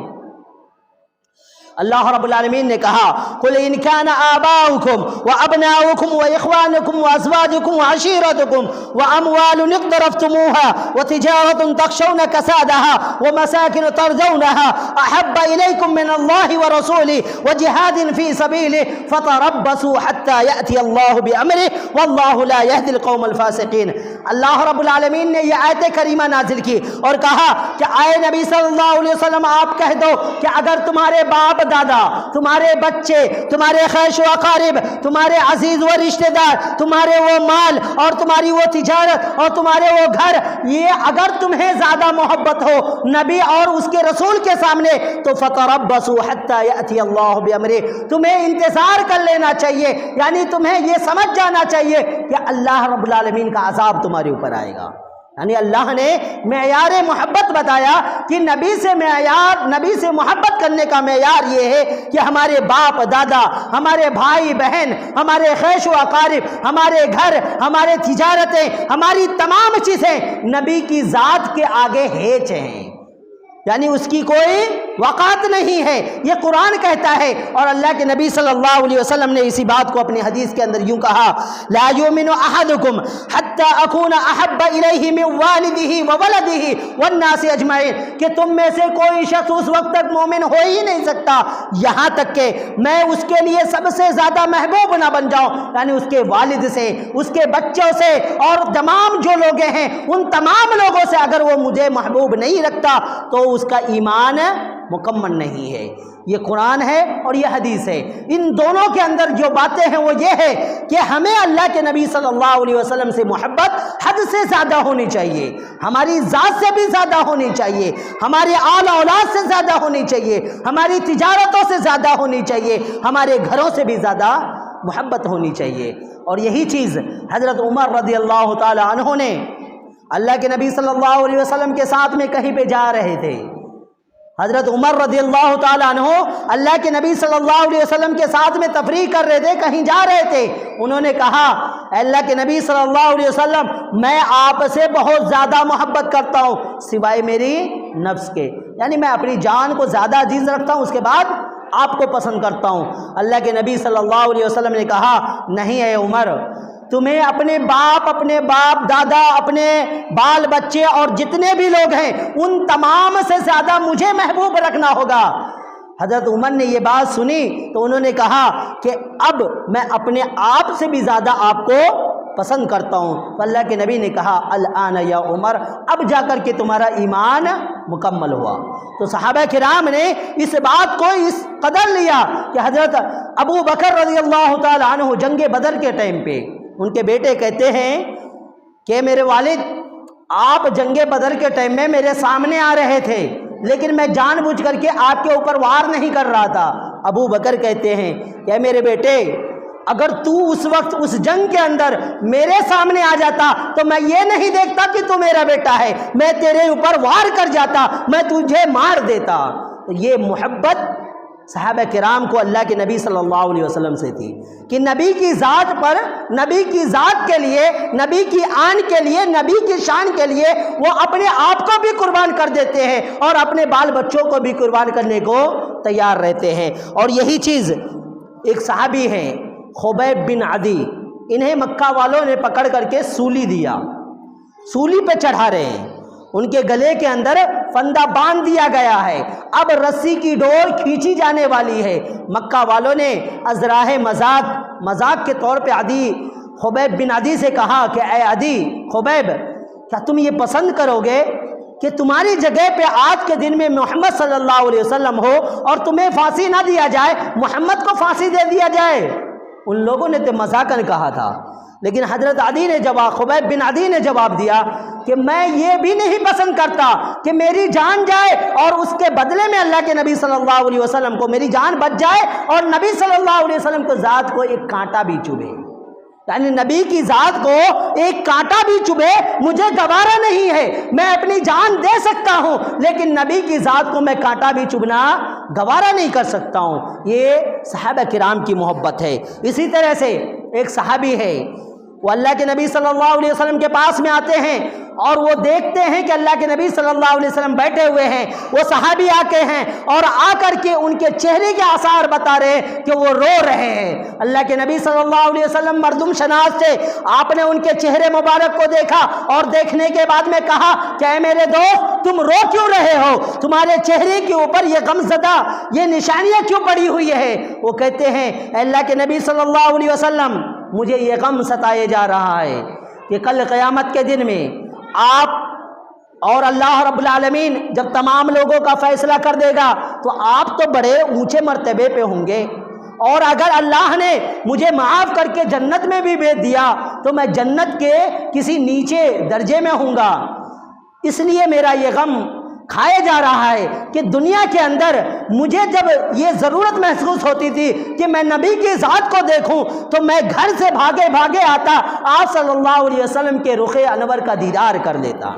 اللہ رب العالمین نے کہا قُلْ إِنْ كَانَ آبَاؤُكُمْ وَأَبْنَاؤُكُمْ وَإِخْوَانُكُمْ وَأَزْوَاجُكُمْ وَعَشِيرَتُكُمْ وَأَمْوَالٌ اقْتَرَفْتُمُوهَا وَتِجَارَةٌ تَخْشَوْنَ كَسَادَهَا وَمَسَاكِنُ تَرْضَوْنَهَا أَحَبَّ إِلَيْكُم مِّنَ اللَّهِ وَرَسُولِهِ وَجِهَادٍ فِي سَبِيلِهِ فَتَرَبَّصُوا حَتَّى يَأْتِيَ اللَّهُ بِأَمْرِهِ وَاللَّهُ لَا يَهْدِي الْقَوْمَ الْفَاسِقِينَ۔ اللہ رب العالمین نے یہ آیت کریمہ نازل کی اور کہا کہ اے نبی صلی اللہ علیہ وسلم، آپ کہہ دو کہ اگر تمہارے باپ دادا، تمہارے بچے، تمہارے خیش و اقارب، تمہارے عزیز و رشتہ دار، تمہارے وہ مال اور تمہاری وہ تجارت اور تمہارے وہ گھر، یہ اگر تمہیں زیادہ محبت ہو نبی اور اس کے رسول کے سامنے تو فتربصوا حتی یأتی اللہ بامرہ، تمہیں انتظار کر لینا چاہیے، یعنی تمہیں یہ سمجھ جانا چاہیے کہ اللہ رب العالمین کا عذاب تمہارے اوپر آئے گا۔ یعنی اللہ نے معیار محبت بتایا کہ نبی سے محبت کرنے کا معیار یہ ہے کہ ہمارے باپ دادا، ہمارے بھائی بہن، ہمارے خیش و اقارب، ہمارے گھر، ہمارے تجارتیں، ہماری تمام چیزیں نبی کی ذات کے آگے ہیچ ہیں، یعنی اس کی کوئی وقات نہیں ہے، یہ قرآن کہتا ہے۔ اور اللہ کے نبی صلی اللہ علیہ وسلم نے اسی بات کو اپنی حدیث کے اندر یوں کہا، لا یؤمن احدکم حتی اکون احب الیہ من والدہ وولدہ والناس اجمعین، کہ تم میں سے کوئی شخص اس وقت تک مومن ہو ہی نہیں سکتا یہاں تک کہ میں اس کے لیے سب سے زیادہ محبوب نہ بن جاؤں، یعنی اس کے والد سے، اس کے بچوں سے اور تمام جو لوگ ہیں ان تمام لوگوں سے اگر وہ مجھے محبوب نہیں رکھتا تو اس کا ایمان مکمل نہیں ہے۔ یہ قرآن ہے اور یہ حدیث ہے۔ ان دونوں کے اندر جو باتیں ہیں وہ یہ ہے کہ ہمیں اللہ کے نبی صلی اللہ علیہ وسلم سے محبت حد سے زیادہ ہونی چاہیے، ہماری ذات سے بھی زیادہ ہونی چاہیے، ہمارے آل اولاد سے زیادہ ہونی چاہیے، ہماری تجارتوں سے زیادہ ہونی چاہیے، ہمارے گھروں سے بھی زیادہ محبت ہونی چاہیے۔ اور یہی چیز حضرت عمر رضی اللہ تعالی عنہ نے اللہ کے نبی صلی اللہ علیہ وسلم کے ساتھ میں کہیں پہ جا رہے تھے، حضرت عمر رضی اللہ تعالی عنہ اللہ کے نبی صلی اللہ علیہ وسلم کے ساتھ میں تفریح کر رہے تھے، کہیں جا رہے تھے۔ انہوں نے کہا، اے اللہ کے نبی صلی اللہ علیہ وسلم، میں آپ سے بہت زیادہ محبت کرتا ہوں سوائے میری نفس کے، یعنی میں اپنی جان کو زیادہ عزیز رکھتا ہوں، اس کے بعد آپ کو پسند کرتا ہوں۔ اللہ کے نبی صلی اللہ علیہ وسلم نے کہا، نہیں اے عمر، تمہیں اپنے باپ دادا، اپنے بال بچے اور جتنے بھی لوگ ہیں ان تمام سے زیادہ مجھے محبوب رکھنا ہوگا۔ حضرت عمر نے یہ بات سنی تو انہوں نے کہا کہ اب میں اپنے آپ سے بھی زیادہ آپ کو پسند کرتا ہوں۔ تو اللہ کے نبی نے کہا، الآن یا عمر، اب جا کر کے تمہارا ایمان مکمل ہوا۔ تو صحابہ کرام نے اس بات کو اس قدر لیا کہ حضرت ابو بکر رضی اللہ تعالی عنہ جنگ بدر کے ٹائم پہ ان کے بیٹے کہتے ہیں کہ میرے والد، آپ جنگ بدر کے ٹائم میں میرے سامنے آ رہے تھے لیکن میں جان بوجھ کر کے آپ کے اوپر وار نہیں کر رہا تھا۔ ابو بکر کہتے ہیں کہ میرے بیٹے، اگر تو اس وقت اس جنگ کے اندر میرے سامنے آ جاتا تو میں یہ نہیں دیکھتا کہ تو میرا بیٹا ہے، میں تیرے اوپر وار کر جاتا، میں تجھے مار دیتا۔ یہ محبت صحابہ کرام کو اللہ کے نبی صلی اللہ علیہ وسلم سے تھی کہ نبی کی ذات پر، نبی کی ذات کے لیے، نبی کی آن کے لیے، نبی کی شان کے لیے وہ اپنے آپ کو بھی قربان کر دیتے ہیں اور اپنے بال بچوں کو بھی قربان کرنے کو تیار رہتے ہیں۔ اور یہی چیز ایک صحابی ہیں خبیب بن عدی، انہیں مکہ والوں نے پکڑ کر کے سولی دیا، سولی پہ چڑھا رہے ہیں، ان کے گلے کے اندر فندہ باندھ دیا گیا ہے، اب رسی کی ڈور کھینچی جانے والی ہے۔ مکہ والوں نے ازراہ مذاق کے طور پہ خبیب بن عدی سے کہا کہ اے عدی، خبیب، کیا تم یہ پسند کرو گے کہ تمہاری جگہ پہ آج کے دن میں محمد صلی اللہ علیہ وسلم ہو اور تمہیں پھانسی نہ دیا جائے، محمد کو پھانسی دے دیا جائے؟ ان لوگوں نے تو مذاقاً کہا تھا، لیکن حضرت خبیب بن عدی نے جواب دیا کہ میں یہ بھی نہیں پسند کرتا کہ میری جان جائے اور اس کے بدلے میں اللہ کے نبی صلی اللہ علیہ وسلم کو میری جان بچ جائے اور نبی صلی اللہ علیہ وسلم کو ذات کو ایک کانٹا بھی چبھے، یعنی نبی کی ذات کو ایک کانٹا بھی چبھے مجھے گوارا نہیں ہے۔ میں اپنی جان دے سکتا ہوں لیکن نبی کی ذات کو میں کانٹا بھی چبھنا گوارا نہیں کر سکتا ہوں۔ یہ صحابہ کرام کی محبت ہے۔ اسی طرح سے ایک صحابی ہے، وہ اللہ کے نبی صلی اللہ علیہ وسلم کے پاس میں آتے ہیں اور وہ دیکھتے ہیں کہ اللہ کے نبی صلی اللہ علیہ وسلم بیٹھے ہوئے ہیں، وہ صحابی آتے ہیں اور آ کر کے ان کے چہرے کے آثار بتا رہے ہیں کہ وہ رو رہے ہیں۔ اللہ کے نبی صلی اللہ علیہ وسلم مردم شناس تھے، آپ نے ان کے چہرے مبارک کو دیکھا اور دیکھنے کے بعد میں کہا کہ اے میرے دوست، تم رو کیوں رہے ہو؟ تمہارے چہرے کے اوپر یہ غم زدہ، یہ نشانیاں کیوں پڑی ہوئی ہے؟ وہ کہتے ہیں اے اللہ کے نبی صلی اللہ علیہ وسلم، مجھے یہ غم ستائے جا رہا ہے کہ کل قیامت کے دن میں آپ اور اللہ رب العالمین جب تمام لوگوں کا فیصلہ کر دے گا تو آپ تو بڑے اونچے مرتبے پہ ہوں گے، اور اگر اللہ نے مجھے معاف کر کے جنت میں بھی بھیج دیا تو میں جنت کے کسی نیچے درجے میں ہوں گا۔ اس لیے میرا یہ غم کھایا جا رہا ہے کہ دنیا کے اندر مجھے جب یہ ضرورت محسوس ہوتی تھی کہ میں نبی کی ذات کو دیکھوں تو میں گھر سے بھاگے بھاگے آتا، آپ صلی اللہ علیہ وسلم کے رخ انور کا دیدار کر لیتا۔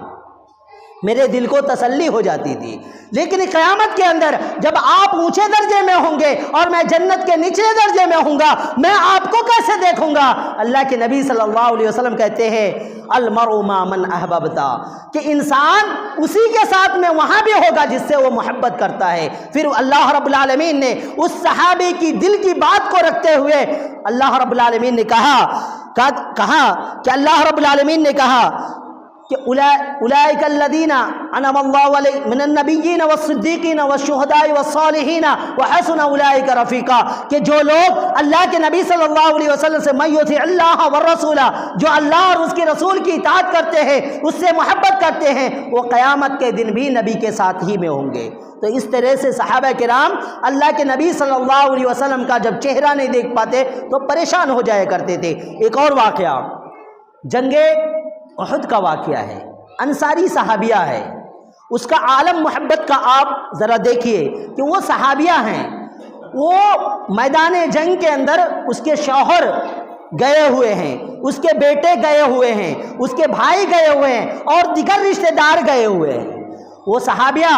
میرے دل کو تسلی ہو جاتی تھی۔ لیکن قیامت کے اندر جب آپ اونچے درجے میں ہوں گے اور میں جنت کے نچلے درجے میں ہوں گا، میں آپ کو کیسے دیکھوں گا؟ اللہ کے نبی صلی اللہ علیہ وسلم کہتے ہیں المرء مع من احببتا، کہ انسان اسی کے ساتھ میں وہاں بھی ہوگا جس سے وہ محبت کرتا ہے۔ پھر اللہ رب العالمین نے اس صحابی کی دل کی بات کو رکھتے ہوئے اللہ رب العالمین نے کہا کہ اللہ رب العالمین نے کہا کہ اولئک الذین انعم اللہ علیہم من النبیین والصدیقین والشہداء والصالحین وحسن اولئک رفیقا، کہ جو لوگ اللہ کے نبی صلی اللہ علیہ وسلم سے من یطع اللہ والرسول، جو اللہ اور اس کے رسول کی اطاعت کرتے ہیں، اس سے محبت کرتے ہیں، وہ قیامت کے دن بھی نبی کے ساتھ ہی میں ہوں گے۔ تو اس طرح سے صحابہ کرام اللہ کے نبی صلی اللہ علیہ وسلم کا جب چہرہ نہیں دیکھ پاتے تو پریشان ہو جایا کرتے تھے۔ ایک اور واقعہ جنگ احد کا واقعہ ہے، انصاری صحابیہ ہے، اس کا عالم محبت کا آپ ذرا دیکھیے کہ وہ صحابیہ ہیں، وہ میدان جنگ کے اندر اس کے شوہر گئے ہوئے ہیں، اس کے بیٹے گئے ہوئے ہیں، اس کے بھائی گئے ہوئے ہیں اور دیگر رشتہ دار گئے ہوئے ہیں۔ وہ صحابیہ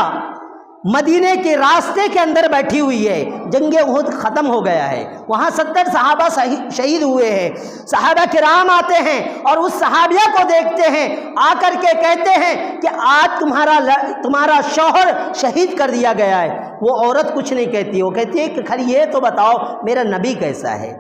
مدینے کے راستے کے اندر بیٹھی ہوئی ہے، جنگ احد ختم ہو گیا ہے، وہاں 70 صحابہ شہید ہوئے ہیں۔ صحابہ کرام آتے ہیں اور اس صحابیہ کو دیکھتے ہیں، آ کر کے کہتے ہیں کہ آج تمہارا شوہر شہید کر دیا گیا ہے۔ وہ عورت کچھ نہیں کہتی، وہ کہتی ہے کہ خیر یہ تو بتاؤ میرا نبی کیسا ہے۔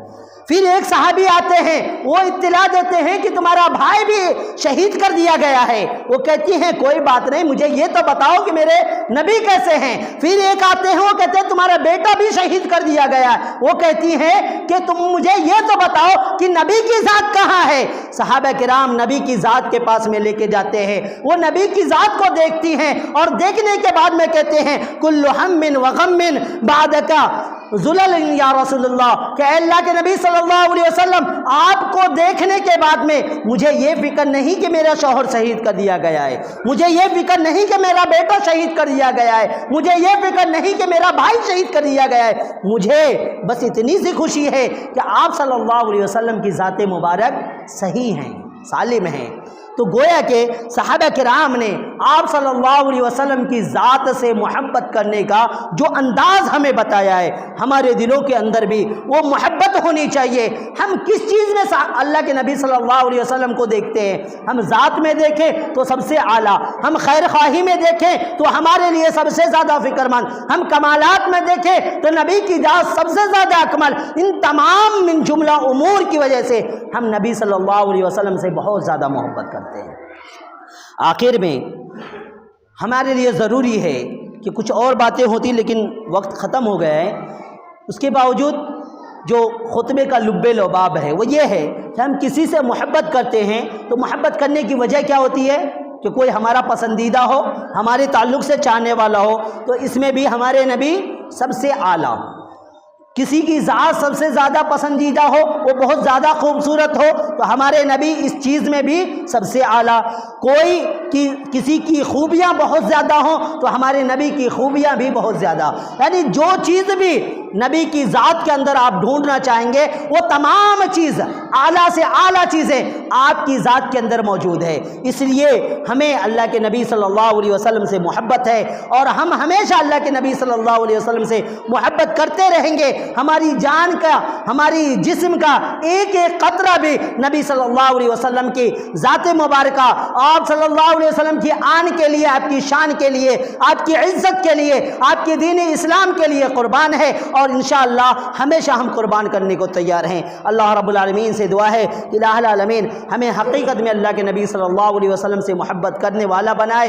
پھر ایک صحابی آتے ہیں، وہ اطلاع دیتے ہیں کہ تمہارا بھائی بھی شہید کر دیا گیا ہے۔ وہ کہتی ہیں کوئی بات نہیں، مجھے یہ تو بتاؤ کہ میرے نبی کیسے ہیں۔ پھر ایک آتے ہیں، وہ کہتے ہیں تمہارا بیٹا بھی شہید کر دیا گیا ہے۔ وہ کہتی ہیں کہ تم مجھے یہ تو بتاؤ کہ نبی کی ذات کہاں ہے۔ صحابہ کرام نبی کی ذات کے پاس میں لے کے جاتے ہیں، وہ نبی کی ذات کو دیکھتی ہیں اور دیکھنے کے بعد میں کہتے ہیں کل ہم وغم بعدک ذلل یا رسول اللہ، کہ اللہ کے نبی صلی اللہ علیہ وسلم آپ کو دیکھنے کے بعد میں مجھے یہ فکر نہیں کہ میرا شوہر شہید کر دیا گیا ہے، مجھے یہ فکر نہیں کہ میرا بیٹا شہید کر دیا گیا ہے، مجھے یہ فکر نہیں کہ میرا بھائی شہید کر دیا گیا ہے، مجھے بس اتنی سی خوشی ہے کہ آپ صلی اللہ علیہ وسلم کی ذات مبارک صحیح ہیں، سالم ہیں۔ تو گویا کہ صحابہ کرام نے آپ صلی اللہ علیہ وسلم کی ذات سے محبت کرنے کا جو انداز ہمیں بتایا ہے، ہمارے دلوں کے اندر بھی وہ محبت ہونی چاہیے۔ ہم کس چیز میں اللہ کے نبی صلی اللہ علیہ وسلم کو دیکھتے ہیں؟ ہم ذات میں دیکھیں تو سب سے اعلیٰ، ہم خیر خواہی میں دیکھیں تو ہمارے لیے سب سے زیادہ فکر مند، ہم کمالات میں دیکھیں تو نبی کی ذات سب سے زیادہ اکمل۔ ان تمام من جملہ امور کی وجہ سے ہم نبی صلی اللہ علیہ وسلم سے بہت زیادہ محبت کرتے ہیں۔ آخر میں ہمارے لیے ضروری ہے کہ کچھ اور باتیں ہوتی لیکن وقت ختم ہو گیا ہے، اس کے باوجود جو خطبے کا لب لباب ہے وہ یہ ہے کہ ہم کسی سے محبت کرتے ہیں تو محبت کرنے کی وجہ کیا ہوتی ہے کہ کوئی ہمارا پسندیدہ ہو، ہمارے تعلق سے چاہنے والا ہو، تو اس میں بھی ہمارے نبی سب سے اعلیٰ۔ کسی کی ذات سب سے زیادہ پسندیدہ ہو، وہ بہت زیادہ خوبصورت ہو، تو ہمارے نبی اس چیز میں بھی سب سے اعلیٰ۔ کسی کی خوبیاں بہت زیادہ ہوں تو ہمارے نبی کی خوبیاں بھی بہت زیادہ، یعنی جو چیز بھی نبی کی ذات کے اندر آپ ڈھونڈنا چاہیں گے وہ تمام چیز اعلیٰ سے اعلیٰ چیزیں آپ کی ذات کے اندر موجود ہے۔ اس لیے ہمیں اللہ کے نبی صلی اللہ علیہ وسلم سے محبت ہے اور ہم ہمیشہ اللہ کے نبی صلی اللہ علیہ وسلم سے محبت کرتے رہیں گے۔ ہماری جان کا، ہماری جسم کا ایک ایک قطرہ بھی نبی صلی اللہ علیہ وسلم کی ذات مبارکہ، آپ صلی اللہ علیہ وسلم کی آن کے لیے، آپ کی شان کے لیے، آپ کی عزت کے لیے، آپ کی دین اسلام کے لیے قربان ہے، اور انشاءاللہ ہمیشہ ہم قربان کرنے کو تیار ہیں۔ اللہ رب العالمین سے دعا ہے کہ الہ العالمین ہمیں حقیقت میں اللہ کے نبی صلی اللہ علیہ وسلم سے محبت کرنے والا بنائے۔